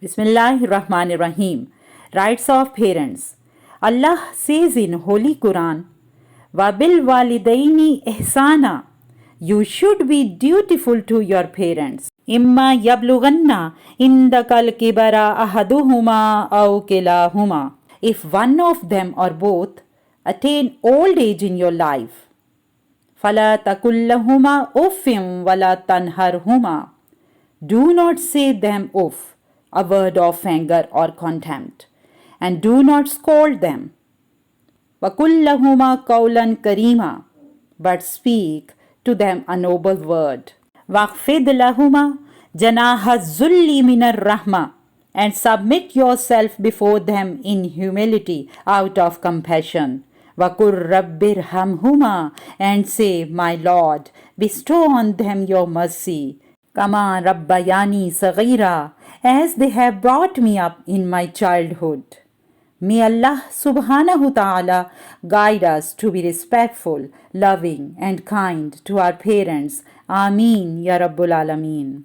Bismillahirrahmanirrahim. Rights of Parents. Allah says in Holy Quran, Wabil walidaini ihsana. You should be dutiful to your parents. Imma yablughanna indakal kibara ahaduhuma aw kilahuma. If one of them or both attain old age in your life, fala takullahuma uffim wala tanharhuma. Do not say them off, a word of anger or contempt, and do not scold them. وَكُلَّهُمَا قَوْلًا كَرِيمًا, but speak to them a noble word. وَاخْفِضْ لَهُمَا جَنَاحَ الذُّلِّ مِنَ الرَّحْمَةِ, and submit yourself before them in humility out of compassion. وَقُلْ رَبِّ ارْحَمْهُمَا, and say, My Lord, bestow on them your mercy. Kama Rabbayani Saghira, as they have brought me up in my childhood. May Allah subhanahu ta'ala guide us to be respectful, loving and kind to our parents. Ameen Ya Rabbul Alameen.